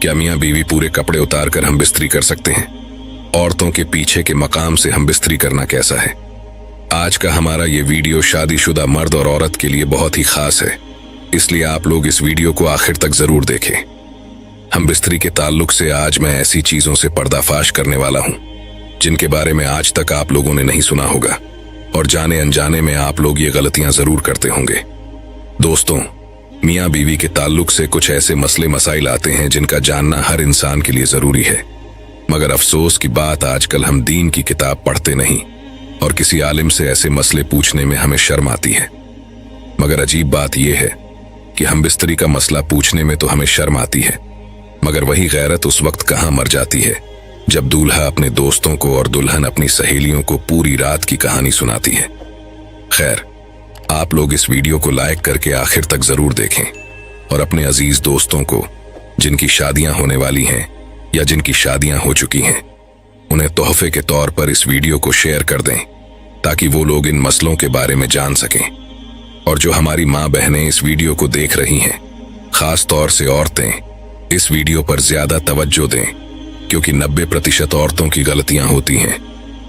क्या मियाँ बीवी पूरे कपड़े उतार कर हम बिस्तरी कर सकते हैं? औरतों के पीछे के मकाम से हम बिस्तरी करना कैसा है? आज का हमारा ये वीडियो शादीशुदा मर्द और औरत के लिए बहुत ही खास है, इसलिए आप लोग इस वीडियो को आखिर तक जरूर देखें। हम बिस्तरी के ताल्लुक से आज मैं ऐसी चीजों से पर्दाफाश करने वाला हूं जिनके बारे में आज तक आप लोगों ने नहीं सुना होगा, और जाने अनजाने में आप लोग ये गलतियां जरूर करते होंगे। दोस्तों, मियाँ बीवी के ताल्लुक से कुछ ऐसे मसले मसाइल आते हैं जिनका जानना हर इंसान के लिए जरूरी है, मगर अफसोस की बात आजकल हम दीन की किताब पढ़ते नहीं और किसी आलिम से ऐसे मसले पूछने में हमें शर्म आती है। मगर अजीब बात यह है कि हम बिस्तरी का मसला पूछने में तो हमें शर्म आती है, मगर वही गैरत उस वक्त कहाँ मर जाती है जब दूल्हा अपने दोस्तों को और दुल्हन अपनी सहेलियों को पूरी रात की कहानी सुनाती है। खैर, आप लोग इस वीडियो को लाइक करके आखिर तक जरूर देखें और अपने अजीज दोस्तों को जिनकी शादियां होने वाली हैं या जिनकी शादियां हो चुकी हैं, उन्हें तोहफे के तौर पर इस वीडियो को शेयर कर दें ताकि वो लोग इन मसलों के बारे में जान सकें। और जो हमारी माँ बहनें इस वीडियो को देख रही हैं, खास तौर से औरतें, इस वीडियो पर ज्यादा तवज्जो दें, क्योंकि 90% औरतों की गलतियां होती हैं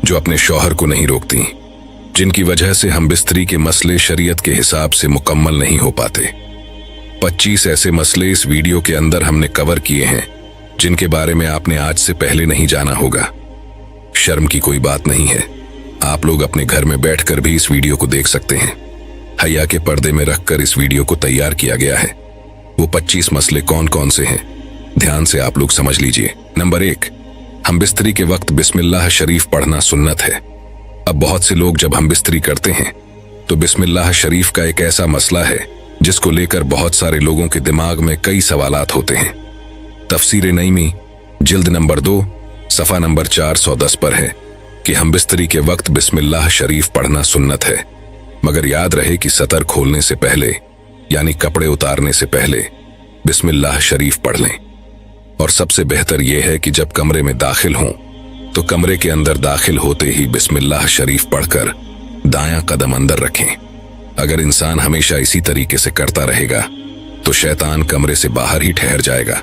जो अपने शौहर को नहीं रोकती, जिनकी वजह से हम बिस्तरी के मसले शरीयत के हिसाब से मुकम्मल नहीं हो पाते। 25 ऐसे मसले इस वीडियो के अंदर हमने कवर किए हैं जिनके बारे में आपने आज से पहले नहीं जाना होगा। शर्म की कोई बात नहीं है, आप लोग अपने घर में बैठकर भी इस वीडियो को देख सकते हैं। हया के पर्दे में रखकर इस वीडियो को तैयार किया गया है। वो 25 मसले कौन कौन से हैं, ध्यान से आप लोग समझ लीजिए। नंबर 1, हम बिस्तरी के वक्त बिस्मिल्लाह शरीफ पढ़ना सुन्नत है। अब बहुत से लोग जब हम बिस्तरी करते हैं तो बिस्मिल्लाह शरीफ का एक ऐसा मसला है जिसको लेकर बहुत सारे लोगों के दिमाग में कई सवालात होते हैं। तफसीर नईमी जिल्द नंबर 2 सफ़ा नंबर 410 पर है कि हम बिस्तरी के वक्त बिस्मिल्लाह शरीफ पढ़ना सुन्नत है, मगर याद रहे कि सतर खोलने से पहले यानी कपड़े उतारने से पहले बिस्मिल्लाह शरीफ पढ़ लें। और सबसे बेहतर यह है कि जब कमरे में दाखिल हों तो कमरे के अंदर दाखिल होते ही बिस्मिल्लाह शरीफ पढ़कर दायां कदम अंदर रखें। अगर इंसान हमेशा इसी तरीके से करता रहेगा तो शैतान कमरे से बाहर ही ठहर जाएगा,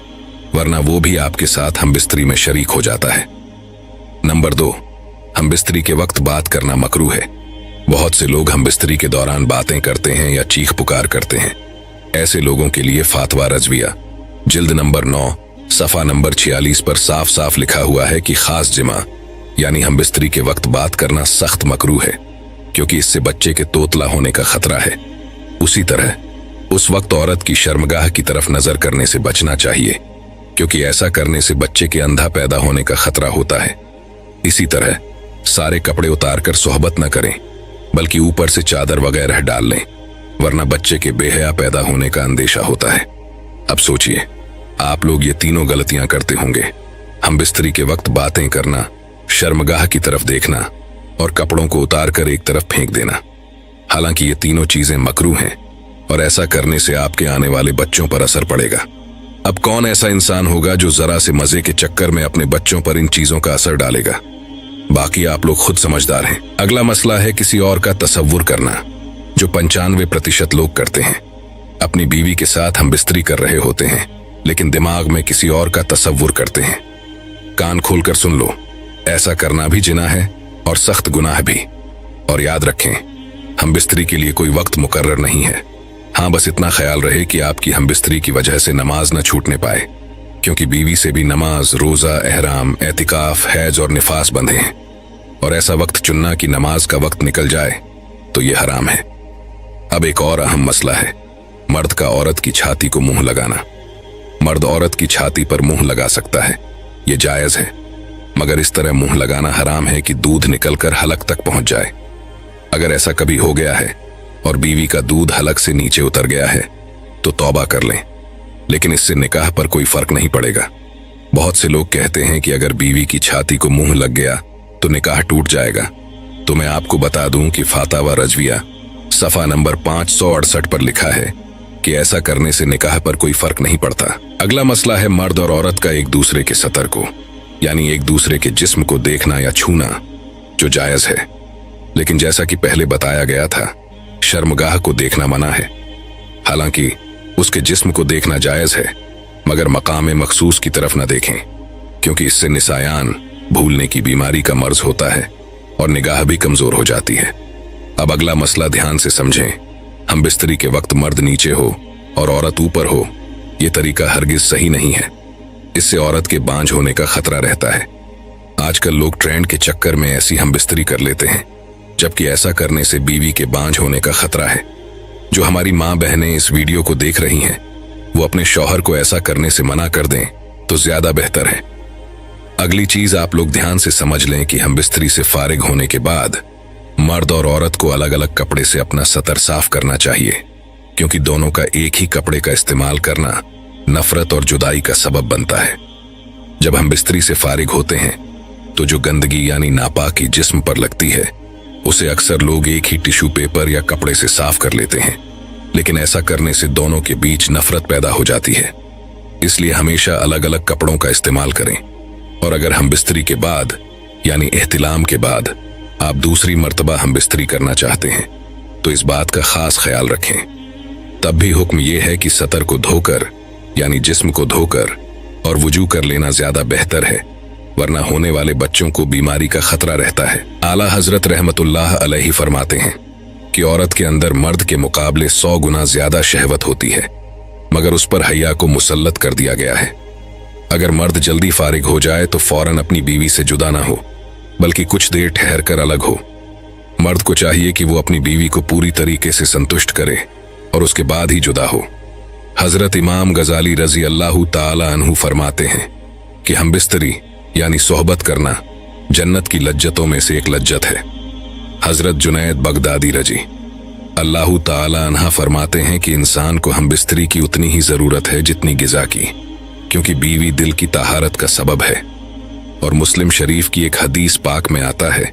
वरना वो भी आपके साथ हम बिस्तरी में शरीक हो जाता है। नंबर 2, हम बिस्तरी के वक्त बात करना मकरूह है। बहुत से लोग हम बिस्तरी के दौरान बातें करते हैं या चीख पुकार करते हैं। ऐसे लोगों के लिए फातवा रजविया जिल्द नंबर 9 सफ़ा नंबर 46 पर साफ साफ लिखा हुआ है कि खास जिमा यानी हम बिस्तरी के वक्त बात करना सख्त मकरूह है, क्योंकि इससे बच्चे के तोतला होने का खतरा है। उसी तरह उस वक्त औरत की शर्मगाह की तरफ नजर करने से बचना चाहिए, क्योंकि ऐसा करने से बच्चे के अंधा पैदा होने का खतरा होता है। इसी तरह सारे कपड़े उतार कर सोहबत न करें, बल्कि ऊपर से चादर वगैरह डाल लें, वरना बच्चे के बेहया पैदा होने का अंदेशा होता है। अब सोचिए, आप लोग ये तीनों गलतियां करते होंगे। हम बिस्तरी के वक्त बातें करना, शर्मगाह की तरफ देखना और कपड़ों को उतार कर एक तरफ फेंक देना। हालांकि ये तीनों चीजें मकरूह हैं और ऐसा करने से आपके आने वाले बच्चों पर असर पड़ेगा। अब कौन ऐसा इंसान होगा जो जरा से मजे के चक्कर में अपने बच्चों पर इन चीजों का असर डालेगा? बाकी आप लोग खुद समझदार हैं। अगला मसला है किसी और का तसव्वुर करना, जो 95% लोग करते हैं। अपनी बीवी के साथ हम बिस्तरी कर रहे होते हैं, लेकिन दिमाग में किसी और का तसव्वुर करते हैं। कान खोलकर सुन लो, ऐसा करना भी जिना है और सख्त गुनाह भी। और याद रखें, हम बिस्तरी के लिए कोई वक्त मुकर्रर नहीं है। हाँ, बस इतना ख्याल रहे कि आपकी हम बिस्तरी की वजह से नमाज न छूटने पाए, क्योंकि बीवी से भी नमाज, रोजा, एहराम, एतिकाफ, हैज और निफास बंधे हैं, और ऐसा वक्त चुनना कि नमाज का वक्त निकल जाए तो ये हराम है। अब एक और अहम मसला है मर्द का औरत की छाती को मुंह लगाना। मर्द औरत की छाती पर मुंह लगा सकता है, ये जायज है, मगर इस तरह मुंह लगाना हराम है कि दूध निकलकर हलक तक पहुंच जाए। अगर ऐसा कभी हो गया है और बीवी का दूध हलक से नीचे उतर गया है तो तौबा कर लें, लेकिन इससे निकाह पर कोई फर्क नहीं पड़ेगा। बहुत से लोग कहते हैं कि अगर बीवी की छाती को मुंह लग गया तो निकाह टूट जाएगा, तो मैं आपको बता दूं कि फातावा रजविया सफ़ा नंबर 568 पर लिखा है कि ऐसा करने से निकाह पर कोई फर्क नहीं पड़ता। अगला मसला है मर्द और औरत का एक दूसरे के सतर को, यानी एक दूसरे के जिस्म को देखना या छूना, जो जायज है, लेकिन जैसा कि पहले बताया गया था, शर्मगाह को देखना मना है। हालांकि उसके जिस्म को देखना जायज है, मगर मकाम मखसूस की तरफ न देखें, क्योंकि इससे निसायान भूलने की बीमारी का मर्ज होता है और निगाह भी कमजोर हो जाती है। अब अगला मसला ध्यान से समझें। हम बिस्तरी के वक्त मर्द नीचे हो और औरत ऊपर हो, ये तरीका हरगिज सही नहीं है। इससे औरत के बांझ होने का खतरा रहता है। आजकल लोग ट्रेंड के चक्कर में ऐसी हम बिस्तरी कर लेते हैं, जबकि ऐसा करने से बीवी के बांझ होने का खतरा है। जो हमारी माँ बहनें इस वीडियो को देख रही हैं, वो अपने शौहर को ऐसा करने से मना कर दें तो ज्यादा बेहतर है। अगली चीज आप लोग ध्यान से समझ लें कि हम बिस्तरी से फारिग होने के बाद मर्द और औरत को अलग अलग कपड़े से अपना सतर साफ करना चाहिए, क्योंकि दोनों का एक ही कपड़े का इस्तेमाल करना नफरत और जुदाई का सबब बनता है। जब हम बिस्तरी से फारिग होते हैं तो जो गंदगी यानी नापाकी जिस्म पर लगती है, उसे अक्सर लोग एक ही टिश्यू पेपर या कपड़े से साफ कर लेते हैं, लेकिन ऐसा करने से दोनों के बीच नफरत पैदा हो जाती है। इसलिए हमेशा अलग अलग कपड़ों का इस्तेमाल करें। और अगर हम बिस्तरी के बाद यानी एहतिलाम के बाद आप दूसरी मर्तबा हम बिस्तरी करना चाहते हैं, तो इस बात का खास ख्याल रखें। तब भी हुक्म यह है कि सतर को धोकर यानी जिस्म को धोकर और वुजू कर लेना ज्यादा बेहतर है, वरना होने वाले बच्चों को बीमारी का खतरा रहता है। आला हजरत रहमतुल्लाह अलैहि फरमाते हैं कि औरत के अंदर मर्द के मुकाबले 100 गुना ज्यादा शहवत होती है, मगर उस पर हया को मुसल्लत कर दिया गया है। अगर मर्द जल्दी फारिग हो जाए तो फौरन अपनी बीवी से जुदा ना हो, बल्कि कुछ देर ठहर कर अलग हो। मर्द को चाहिए कि वो अपनी बीवी को पूरी तरीके से संतुष्ट करे और उसके बाद ही जुदा हो। हजरत इमाम गजाली रजी अल्लाह ताला अन्हु फरमाते हैं कि हम बिस्तरी यानी सोहबत करना जन्नत की लज्जतों में से एक लज्जत है। हजरत जुनैद बगदादी रजी अल्लाह ताला अन्हा फरमाते हैं कि इंसान को हम बिस्तरी की उतनी ही जरूरत है जितनी गिजा की, क्योंकि बीवी दिल की तहारत का सबब है। और मुस्लिम शरीफ की एक हदीस पाक में आता है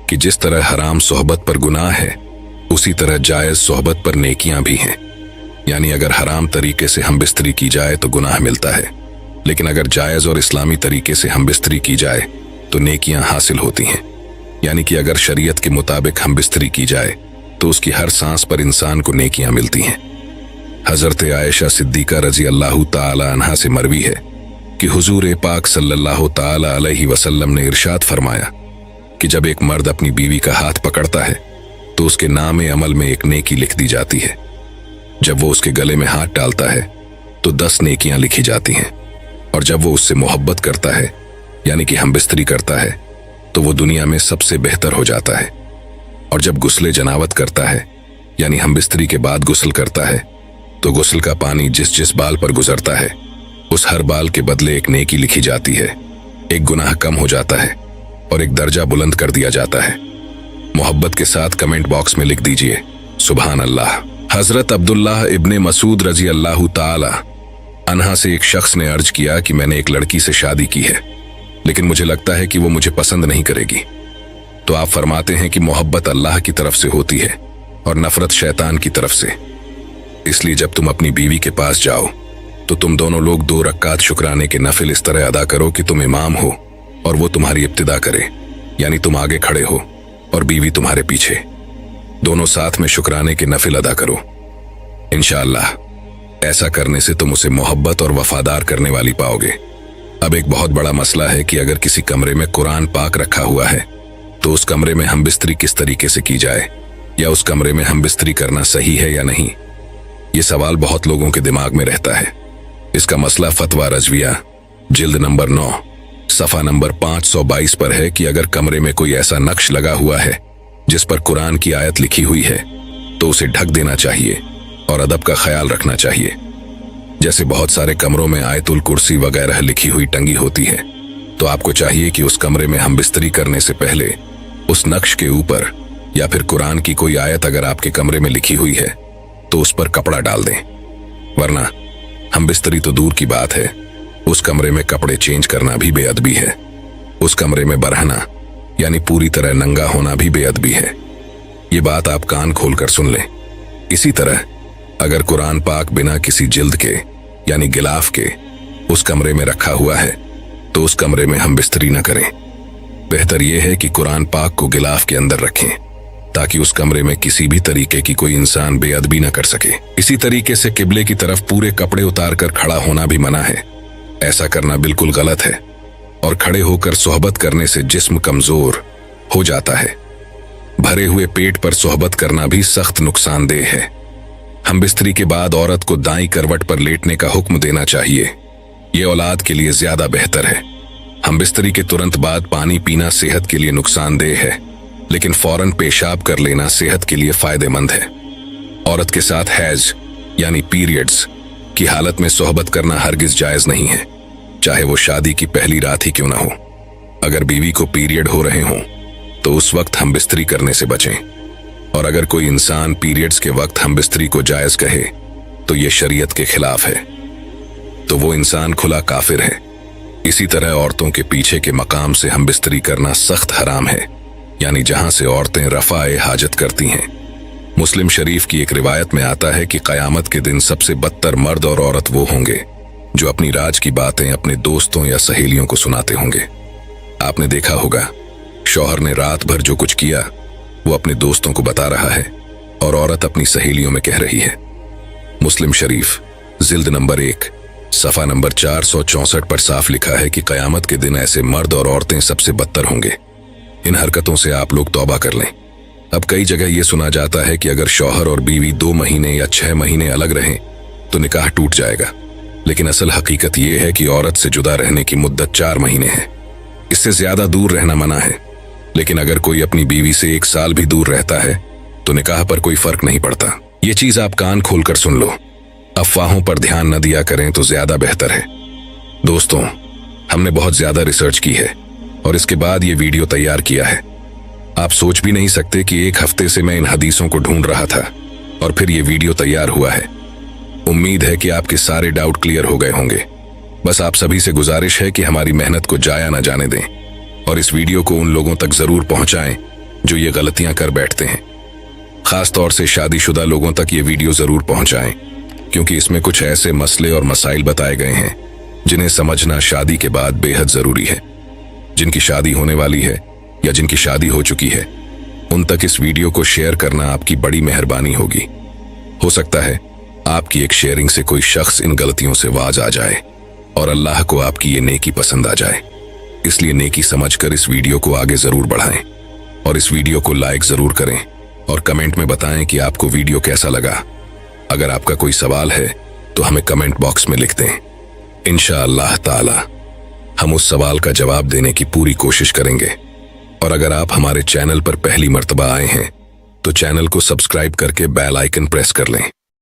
कि जिस तरह हराम सोहबत पर गुनाह है, उसी तरह जायज सोहबत पर नेकियां भी हैं। यानी अगर हराम तरीके से हम बिस्तरी की जाए तो गुनाह मिलता है, लेकिन अगर जायज और इस्लामी तरीके से हम बिस्तरी की जाए तो नेकियां हासिल होती हैं। यानी कि अगर शरीयत के मुताबिक हम बिस्तरी की जाए तो उसकी हर सांस पर इंसान को नेकियां मिलती हैं। हजरत आयशा सिद्दीका रजी अल्लाह ताला अन्हा से मरवी है कि हुजूर पाक सल्लल्लाहु ताला अलैहि वसल्लम ने इरशाद फरमाया कि जब एक मर्द अपनी बीवी का हाथ पकड़ता है तो उसके नाम अमल में एक नेकी लिख दी जाती है। जब वो उसके गले में हाथ डालता है तो 10 नेकियां लिखी जाती हैं, और जब वो उससे मोहब्बत करता है यानी कि हम बिस्तरी करता है तो वो दुनिया में सबसे बेहतर हो जाता है। और जब गुस्ले जनावत करता है यानी हम बिस्तरी के बाद गुस्ल करता है, तो गुस्ल का पानी जिस जिस बाल पर गुजरता है उस हर बाल के बदले एक नेकी लिखी जाती है। एक गुनाह कम हो जाता है और एक दर्जा बुलंद कर दिया जाता है। मोहब्बत के साथ कमेंट बॉक्स में लिख दीजिए सुभान अल्लाह। हजरत अब्दुल्लाह इब्ने मसूद रजी अल्लाह ताला अन्हा से एक शख्स ने अर्ज किया कि मैंने एक लड़की से शादी की है, लेकिन मुझे लगता है कि वो मुझे पसंद नहीं करेगी। तो आप फरमाते हैं कि मोहब्बत अल्लाह की तरफ से होती है और नफरत शैतान की तरफ से। इसलिए जब तुम अपनी बीवी के पास जाओ तो तुम दोनों लोग 2 रक्कात शुक्राने के नफिल इस तरह अदा करो कि तुम इमाम हो और वो तुम्हारी इब्तिदा करे, यानी तुम आगे खड़े हो और बीवी तुम्हारे पीछे। दोनों साथ में शुक्राने के नफिल अदा करो। इंशाअल्लाह ऐसा करने से तुम उसे मोहब्बत और वफादार करने वाली पाओगे। अब एक बहुत बड़ा मसला है कि अगर किसी कमरे में कुरान पाक रखा हुआ है तो उस कमरे में हम बिस्तरी किस तरीके से की जाए, या उस कमरे में हम बिस्तरी करना सही है या नहीं। ये सवाल बहुत लोगों के दिमाग में रहता है। इसका मसला फतवा रजविया जिल्द नंबर 9 सफा नंबर 522 पर है कि अगर कमरे में कोई ऐसा नक्श लगा हुआ है जिस पर कुरान की आयत लिखी हुई है तो उसे ढक देना चाहिए और अदब का ख्याल रखना चाहिए। जैसे बहुत सारे कमरों में आयतुल कुर्सी वगैरह लिखी हुई टंगी होती है, तो आपको चाहिए कि उस कमरे में हम बिस्तरी करने से पहले उस नक्श के ऊपर या फिर कुरान की कोई आयत अगर आपके कमरे में लिखी हुई है तो उस पर कपड़ा डाल दें। वरना हम बिस्तरी तो दूर की बात है, उस कमरे में कपड़े चेंज करना भी बेअदबी है। उस कमरे में बरहना यानी पूरी तरह नंगा होना भी बेअदबी है। ये बात आप कान खोलकर सुन लें। इसी तरह अगर कुरान पाक बिना किसी जिल्द के यानी गिलाफ के उस कमरे में रखा हुआ है तो उस कमरे में हम बिस्तरी न करें। बेहतर यह है कि कुरान पाक को गिलाफ के अंदर रखें। ताकि उस कमरे में किसी भी तरीके की कोई इंसान बेअदबी न कर सके। इसी तरीके से किबले की तरफ पूरे कपड़े उतार कर खड़ा होना भी मना है। ऐसा करना बिल्कुल गलत है और खड़े होकर सोहबत करने से जिस्म कमजोर हो जाता है। भरे हुए पेट पर सोहबत करना भी सख्त नुकसानदेह है। हम बिस्तरी के बाद औरत को दाईं करवट पर लेटने का हुक्म देना चाहिए। ये औलाद के लिए ज्यादा बेहतर है। हम बिस्तरी के तुरंत बाद पानी पीना सेहत के लिए नुकसानदेह है, लेकिन फौरन पेशाब कर लेना सेहत के लिए फायदेमंद है। औरत के साथ हैज यानी पीरियड्स की हालत में सोहबत करना हरगिज जायज नहीं है, चाहे वो शादी की पहली रात ही क्यों ना हो। अगर बीवी को पीरियड हो रहे हों तो उस वक्त हम बिस्तरी करने से बचें, और अगर कोई इंसान पीरियड्स के वक्त हम बिस्तरी को जायज कहे तो ये शरीयत के खिलाफ है, तो वो इंसान खुला काफिर है। इसी तरह औरतों के पीछे के मकाम से हम बिस्तरी करना सख्त हराम है, यानी जहां से औरतें रफाए हाजत करती हैं। मुस्लिम शरीफ की एक रिवायत में आता है कि कयामत के दिन सबसे बदतर मर्द और औरत वो होंगे जो अपनी राज की बातें अपने दोस्तों या सहेलियों को सुनाते होंगे। आपने देखा होगा, शौहर ने रात भर जो कुछ किया वो अपने दोस्तों को बता रहा है और औरत अपनी सहेलियों में कह रही है। मुस्लिम शरीफ जिल्द नंबर 1 सफा नंबर 464 पर साफ लिखा है कि कयामत के दिन ऐसे मर्द और औरतें सबसे बदतर होंगे। इन हरकतों से आप लोग तौबा कर लें। अब कई जगह ये सुना जाता है कि अगर शौहर और बीवी 2 महीने या 6 महीने अलग रहें तो निकाह टूट जाएगा, लेकिन असल हकीकत ये है कि औरत से जुदा रहने की मुद्दत 4 महीने है। इससे ज्यादा दूर रहना मना है, लेकिन अगर कोई अपनी बीवी से 1 साल भी दूर रहता है तो निकाह पर कोई फर्क नहीं पड़ता। ये चीज आप कान खोलकर सुन लो। अफवाहों पर ध्यान न दिया करें तो ज्यादा बेहतर है। दोस्तों, हमने बहुत ज्यादा रिसर्च की है और इसके बाद ये वीडियो तैयार किया है। आप सोच भी नहीं सकते कि 1 हफ्ते से मैं इन हदीसों को ढूंढ रहा था और फिर ये वीडियो तैयार हुआ है। उम्मीद है कि आपके सारे डाउट क्लियर हो गए होंगे। बस आप सभी से गुजारिश है कि हमारी मेहनत को जाया न जाने दें और इस वीडियो को उन लोगों तक जरूर पहुंचाएं जो ये गलतियां कर बैठते हैं। खास तौर से शादीशुदा लोगों तक ये वीडियो जरूर पहुंचाएं, क्योंकि इसमें कुछ ऐसे मसले और मसाइल बताए गए हैं जिन्हें समझना शादी के बाद बेहद जरूरी है। जिनकी शादी होने वाली है या जिनकी शादी हो चुकी है, उन तक इस वीडियो को शेयर करना आपकी बड़ी मेहरबानी होगी। हो सकता है आपकी एक शेयरिंग से कोई शख्स इन गलतियों से वाज आ जाए और अल्लाह को आपकी ये नेकी पसंद आ जाए। इसलिए नेकी समझकर इस वीडियो को आगे जरूर बढ़ाएं और इस वीडियो को लाइक जरूर करें और कमेंट में बताएं कि आपको वीडियो कैसा लगा। अगर आपका कोई सवाल है तो हमें कमेंट बॉक्स में लिख दें। इंशाअल्लाह ताला हम उस सवाल का जवाब देने की पूरी कोशिश करेंगे। और अगर आप हमारे चैनल पर पहली मर्तबा आए हैं तो चैनल को सब्सक्राइब करके बेल आइकन प्रेस कर लें।